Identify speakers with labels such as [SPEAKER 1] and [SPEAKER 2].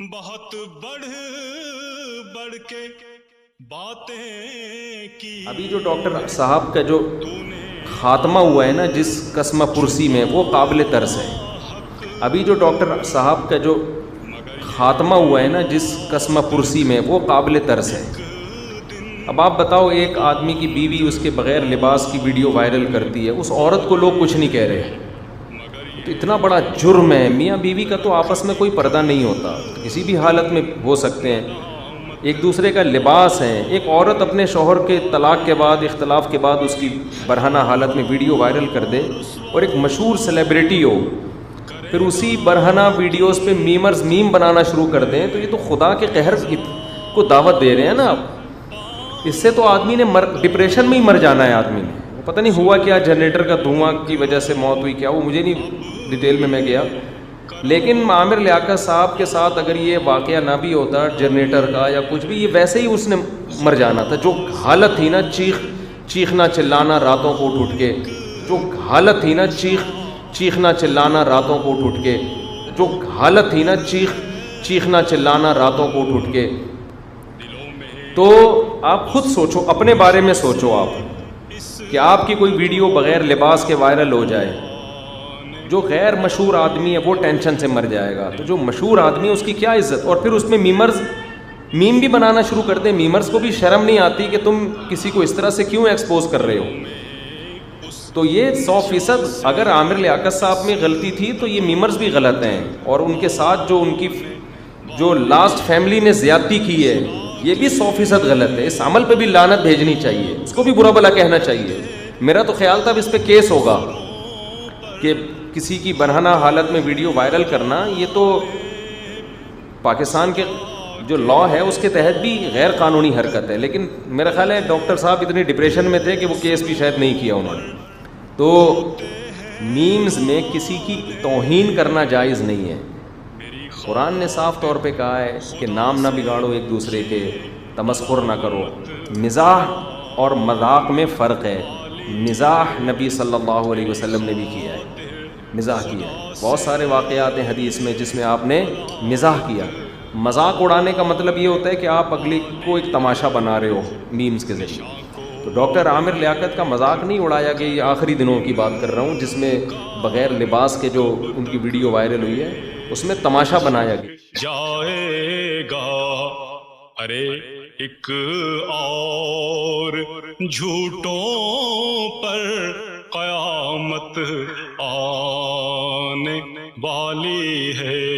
[SPEAKER 1] بہت بڑھ کے باتیں کی.
[SPEAKER 2] ابھی جو ڈاکٹر صاحب کا جو خاتمہ ہوا ہے نا جس قسمہ پرسی میں، وہ قابل ترس ہے. ابھی جو ڈاکٹر صاحب کا جو خاتمہ ہوا ہے نا جس قسمہ پرسی میں، وہ قابل ترس ہے. اب آپ بتاؤ، ایک آدمی کی بیوی اس کے بغیر لباس کی ویڈیو وائرل کرتی ہے، اس عورت کو لوگ کچھ نہیں کہہ رہے. تو اتنا بڑا جرم ہے. میاں بیوی کا تو آپس میں کوئی پردہ نہیں ہوتا، کسی بھی حالت میں ہو سکتے ہیں، ایک دوسرے کا لباس ہے. ایک عورت اپنے شوہر کے طلاق کے بعد، اختلاف کے بعد، اس کی برہنہ حالت میں ویڈیو وائرل کر دے، اور ایک مشہور سیلیبریٹی ہو، پھر اسی برہنہ ویڈیوز پہ میمرز میم بنانا شروع کر دیں، تو یہ تو خدا کے قہر کو دعوت دے رہے ہیں نا. آپ اس سے تو آدمی نے ڈپریشن میں ہی مر جانا ہے. آدمی نے پتہ نہیں ہوا کیا، جنریٹر کا دھواں کی وجہ سے موت ہوئی کیا، وہ مجھے نہیں ڈیٹیل میں گیا. لیکن عامر لیاقت صاحب کے ساتھ اگر یہ واقعہ نہ بھی ہوتا جنریٹر کا یا کچھ بھی، یہ ویسے ہی اس نے مر جانا تھا. جو حالت تھی نا، چیخنا چلانا راتوں کو اٹھ کے، جو حالت تھی نا، چیخنا چلانا راتوں کو اٹھ کے، جو حالت تھی نا، چیخنا چلانا راتوں کو اٹھ کے. تو آپ خود سوچو، اپنے بارے میں سوچو آپ، کہ آپ کی کوئی ویڈیو بغیر لباس کے وائرل ہو جائے. جو غیر مشہور آدمی ہے وہ ٹینشن سے مر جائے گا، تو جو مشہور آدمی ہے اس کی کیا عزت. اور پھر اس میں میم بھی بنانا شروع کر دیں. میمرز کو بھی شرم نہیں آتی کہ تم کسی کو اس طرح سے کیوں ایکسپوز کر رہے ہو. تو یہ 100% اگر عامر لیاقت صاحب میں غلطی تھی تو یہ میمرز بھی غلط ہیں. اور ان کے ساتھ جو ان کی جو لاسٹ فیملی نے زیادتی کی ہے، یہ بھی 100% غلط ہے. اس عمل پہ بھی لعنت بھیجنی چاہیے، اس کو بھی برا بھلا کہنا چاہیے. میرا تو خیال تھا اب اس پہ کیس ہوگا کہ کسی کی برہنہ حالت میں ویڈیو وائرل کرنا، یہ تو پاکستان کے جو لا ہے اس کے تحت بھی غیر قانونی حرکت ہے. لیکن میرا خیال ہے ڈاکٹر صاحب اتنی ڈپریشن میں تھے کہ وہ کیس بھی شاید نہیں کیا انہوں نے. تو میمز میں کسی کی توہین کرنا جائز نہیں ہے. قرآن نے صاف طور پہ کہا ہے کہ نام نہ بگاڑو ایک دوسرے کے، تمسخر نہ کرو. مزاح اور مذاق میں فرق ہے. مزاح نبی صلی اللہ علیہ وسلم نے بھی کیا ہے، مزاح کیا ہے. بہت سارے واقعات ہیں حدیث میں جس میں آپ نے مزاح کیا. مذاق اڑانے کا مطلب یہ ہوتا ہے کہ آپ اگلے کو ایک تماشا بنا رہے ہو میمز کے ذریعے. تو ڈاکٹر عامر لیاقت کا مذاق نہیں اڑایا گیا. یہ آخری دنوں کی بات کر رہا ہوں جس میں بغیر لباس کے جو ان کی ویڈیو وائرل ہوئی ہے، اس میں تماشا بنایا گیا.
[SPEAKER 1] جائے گا ارے ایک اور جھوٹوں پر قیامت آنے والی ہے.